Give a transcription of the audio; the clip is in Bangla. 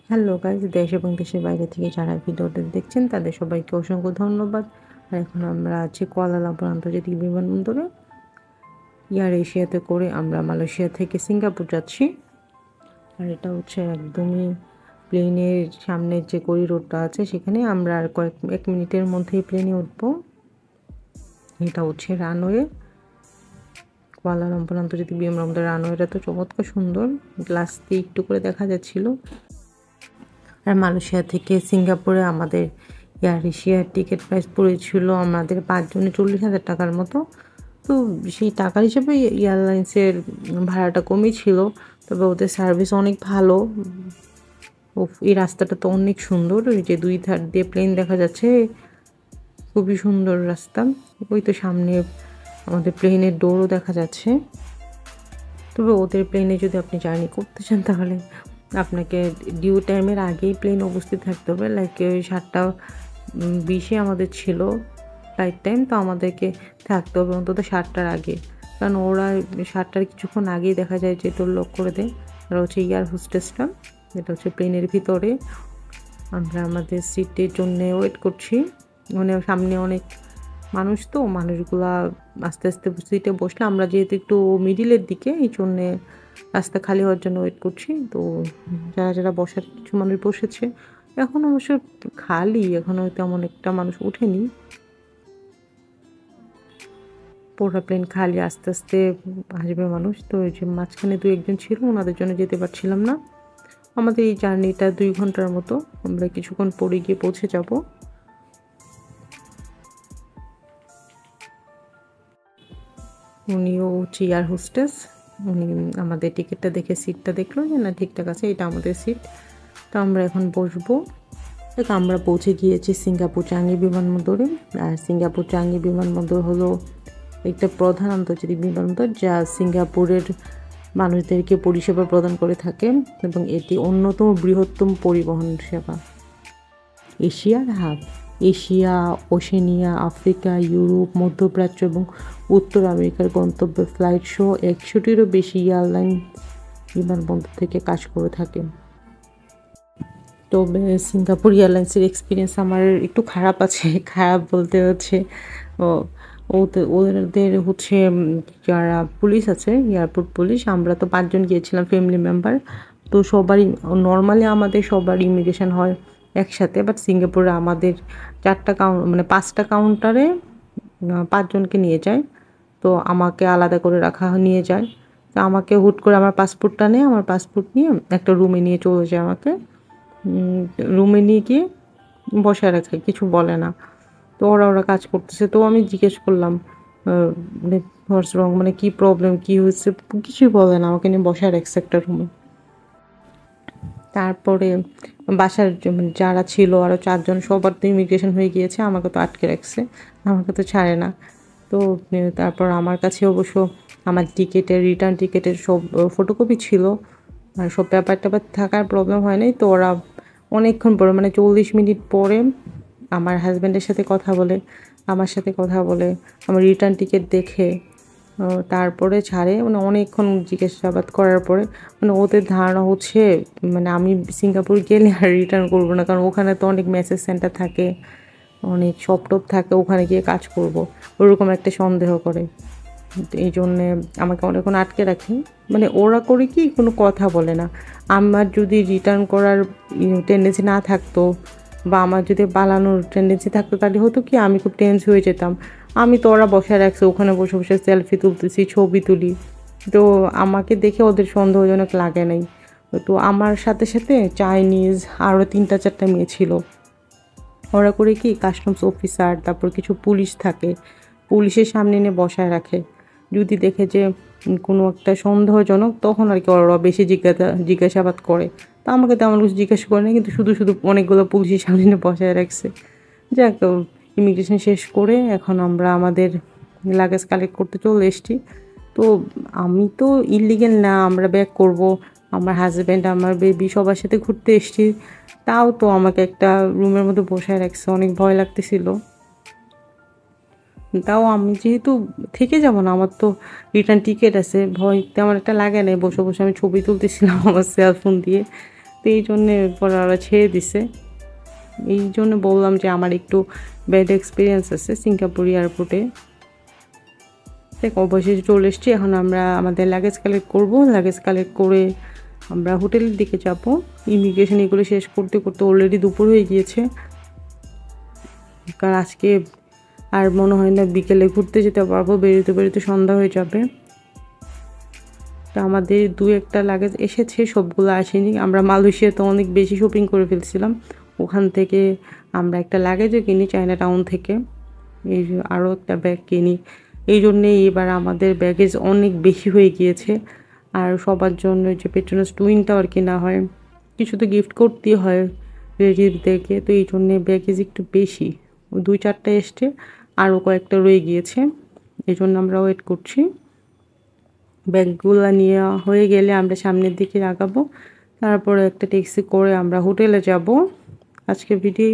হ্যালো গাইজ, দেশ এবং দেশের বাইরে থেকে যারা ভিডিওটা দেখছেন তাদের সবাইকে অসংখ্য ধন্যবাদ। আর এখন আমরা আছি কুয়ালালামপুর আন্তর্জাতিক বিমানবন্দরে। এয়ার এশিয়াতে করে আমরা মালয়েশিয়া থেকে সিঙ্গাপুর যাচ্ছি। আর এটা হচ্ছে একদমই প্লেনের সামনের যে করিডোরটা আছে সেখানে আমরা আর এক মিনিটের মধ্যেই প্লেনে উঠবো। এটা হচ্ছে রানওয়ে, কুয়ালালামপুর আন্তর্জাতিক বিমানবন্দর। রানওয়েটা তো চমৎকার সুন্দর, গ্লাস দিয়ে একটু করে দেখা যাচ্ছিল। আর মালয়েশিয়া থেকে সিঙ্গাপুরে আমাদের এয়ার এশিয়ার টিকিট প্রাইস পড়েছিল আমাদের 5 জনে 40,000 টাকার মতো। তো সেই টাকার হিসেবে এয়ারলাইন্সের ভাড়াটা কমই ছিল, তবে ওদের সার্ভিস অনেক ভালো। এই রাস্তাটা তো অনেক সুন্দর, ওই যে 2 ধার দিয়ে প্লেন দেখা যাচ্ছে, খুবই সুন্দর রাস্তা। ওই তো সামনে আমাদের প্লেনের ডোরও দেখা যাচ্ছে। তবে ওদের প্লেনে যদি আপনি জার্নি করতে চান তাহলে আপনাকে ডিউ টাইমের আগেই প্লেন উপস্থিত থাকতে হবে। লাইক 7:20 আমাদের ছিল ফ্লাইট টাইম, তো আমাদেরকে থাকতে হবে অন্তত 7টার আগে, কারণ ওরা 7টার কিছুক্ষণ আগেই দেখা যায় যে ডোর লক করে দেয়। আর হচ্ছে এয়ার হোস্টেসটা, এটা হচ্ছে প্লেনের ভিতরে। আমরা আমাদের সিটের জন্য ওয়েট করছি, মানে সামনে অনেক মানুষ, তো মানুষগুলা আস্তে আস্তে সিটে বসলে, আমরা যেহেতু একটু মিডিলের দিকে, এই জন্যে রাস্তা খালি হওয়ার জন্য ওয়েট করছি। তো যারা যারা বসার কিছু মানুষ বসেছে, এখন অবশ্য খালি, এখনও তেমন একটা মানুষ ওঠেনি, পুরো প্লেন খালি, আস্তে আস্তে আসবে মানুষ। তো ওই যে মাঝখানে 2-1 জন ছিল, ওনাদের জন্য যেতে পারছিলাম না। আমাদের এই জার্নিটা 2 ঘন্টার মতো, আমরা কিছুক্ষণ পরে গিয়ে পৌঁছে যাব। উনিও হচ্ছে এয়ার হোস্টেস, উনি আমাদের টিকিটটা দেখে সিটটা দেখলো যে না ঠিকঠাক আছে, এটা আমাদের সিট। তো আমরা এখন বসবো। দেখ, আমরা পৌঁছে গিয়েছি সিঙ্গাপুর চাঙ্গি বিমানবন্দরে। আর সিঙ্গাপুর চাঙ্গি বিমানবন্দর হলো একটা প্রধান আন্তর্জাতিক বিমানবন্দর যা সিঙ্গাপুরের মানুষদেরকে পরিষেবা প্রদান করে থাকে, এবং এটি অন্যতম বৃহত্তম পরিবহন সেবা। এশিয়ার hub, Asia, Oceania, Africa, Europe, মধ্যপ্রাচ্য এবং উত্তর আমেরিকার গন্তব্যে ফ্লাইট সহ 100টিরও বেশি এয়ারলাইন বিমানবন্দর থেকে কাজ করে থাকে। তবে সিঙ্গাপুর এয়ারলাইন্সের এক্সপিরিয়েন্স আমার একটু খারাপ আছে। খারাপ বলতে হচ্ছে ওদের হচ্ছে যারা পুলিশ আছে, এয়ারপোর্ট পুলিশ, আমরা তো 5 জন গিয়েছিলাম ফ্যামিলি মেম্বার। তো সবারই নর্মালি আমাদের সবার ইমিগ্রেশন হয় একসাথে, বাট সিঙ্গাপুরে আমাদের 5টা কাউন্টারে 5 জনকে নিয়ে যায়। তো আমাকে আলাদা করে নিয়ে যায়। তো আমাকে হুট করে আমার পাসপোর্টটা নেয়, আমার পাসপোর্ট নিয়ে একটা রুমে নিয়ে চলে যায়। আমাকে রুমে নিয়ে গিয়ে বসায় রাখে, কিছু বলে না। তো ওরা কাজ করতেছে, তো আমি জিজ্ঞেস করলাম মানে হোয়াটস রং, মানে কী প্রবলেম, কী হয়েছে, কিছুই বলে না, আমাকে নিয়ে বসায় রাখছে একটা রুমে। তারপরে বাসার যারা ছিল আরও 4 জন, সবার তো ইমিগ্রেশন হয়ে গিয়েছে, আমাকে তো আটকে রাখছে, আমাকে তো ছাড়ে না। তো তারপর আমার কাছে অবশ্য আমার রিটার্ন টিকিটের সব ফটোকপি ছিল, আর সব পেপার টেপার থাকার প্রবলেম হয় নাই। তো ওরা অনেকক্ষণ পরে, মানে 40 মিনিট পরে আমার হাজব্যান্ডের সাথে কথা বলে, আমার সাথে কথা বলে, আমার রিটার্ন টিকিট দেখে তারপরে ছাড়ে। মানে অনেকক্ষণ জিজ্ঞাসাবাদ করার পরে, মানে ওদের ধারণা হচ্ছে মানে আমি সিঙ্গাপুর গেলে আর রিটার্ন করবো না, কারণ ওখানে তো অনেক মেসেজ সেন্টার থাকে, অনেক শপ টপ থাকে, ওখানে গিয়ে কাজ করব, ওরকম একটা সন্দেহ করে। এই জন্যে আমাকে অনেকক্ষণ আটকে রাখে। মানে ওরা করে কি, কোনো কথা বলে না। আমার যদি রিটার্ন করার টেন্ডেন্সি না থাকতো, বা আমার যদি পালানোর টেন্ডেন্সি থাকতো, তাহলে হতো কি আমি খুব টেন্স হয়ে যেতাম। আমি তো ওরা বসায় রাখছে, ওখানে বসে বসে সেলফি তুলতেছি, ছবি তুলি। তো আমাকে দেখে ওদের সন্দেহজনক লাগে নাই। তো আমার সাথে সাথে চাইনিজ আরও 3-4টা মেয়ে ছিল। ওরা করে কি, কাস্টমস অফিসার, তারপর কিছু পুলিশ থাকে, পুলিশের সামনে এনে বসায় রাখে। যদি দেখে যে কোনো একটা সন্দেহজনক, তখন আর কি ওরা বেশি জিজ্ঞাসাবাদ করে। তা আমাকে তেমন কিছু জিজ্ঞাসা করে না, কিন্তু শুধু শুধু অনেকগুলো পুলিশের সামনে এনে বসায় রাখছে। যাক, ইমিগ্রেশন শেষ করে এখন আমরা আমাদের লাগেজ কালেক্ট করতে চলে এসেছি। তো আমি তো ইলিগেল না, আমরা ব্যাক করব, আমার হাজব্যান্ড, আমার বেবি, সবার সাথে ঘুরতে এসেছি। তাও তো আমাকে একটা রুমের মধ্যে বসায় রাখছে, অনেক ভয় লাগতেছিল। তাও আমি যেহেতু থেকে যাব না, আমার তো রিটার্ন টিকিট আছে, ভয় তেমন একটা লাগে না। বসে বসে আমি ছবি তুলতেছিলাম আমার সেলফোন দিয়ে। তো এই জন্যে পরে ওরা ছেড়ে দিছে। এই জন্য বললাম যে আমার একটু ব্যাড এক্সপিরিয়েন্স আছে সিঙ্গাপুর এয়ারপোর্টে। দেখ অবশেষে চলে এসেছি। এখন আমরা আমাদের লাগেজ কালেক্ট করব। লাগেজ কালেক্ট করে আমরা হোটেলের দিকে যাব। ইমিগ্রেশন এগুলো শেষ করতে করতে অলরেডি দুপুর হয়ে গিয়েছে, কারণ আজকে আর মনে হয় না বিকেলে ঘুরতে যেতে পারবো, বেরোতে বেরোতে সন্ধ্যা হয়ে যাবে। তো আমাদের দু একটা লাগেজ এসেছে, সবগুলো আসেনি। আমরা মালয়েশিয়াতে অনেক বেশি শপিং করে ফেলছিলাম, ওখান থেকে আমরা একটা লাগেজও কিনি চায়না টাউন থেকে, এই আরও একটা ব্যাগ কিনি। এই জন্যে এবার আমাদের ব্যাগেজ অনেক বেশি হয়ে গিয়েছে। আর সবার জন্য যে পেট্রোনাস টুইন টাওয়ার কেনা হয়, কিছু তো গিফট করতেই হয় রিলেটিভদেরকে, তো এই জন্যে ব্যাগেজ একটু বেশি। ওই 2-4টা এসছে, আরও কয়েকটা রয়ে গিয়েছে, এই জন্য আমরা ওয়েট করছি। ব্যাগগুলো নিয়ে হয়ে গেলে আমরা সামনের দিকে আগাবো, তারপরে একটা ট্যাক্সি করে আমরা হোটেলে যাব। আজকে ভিডিও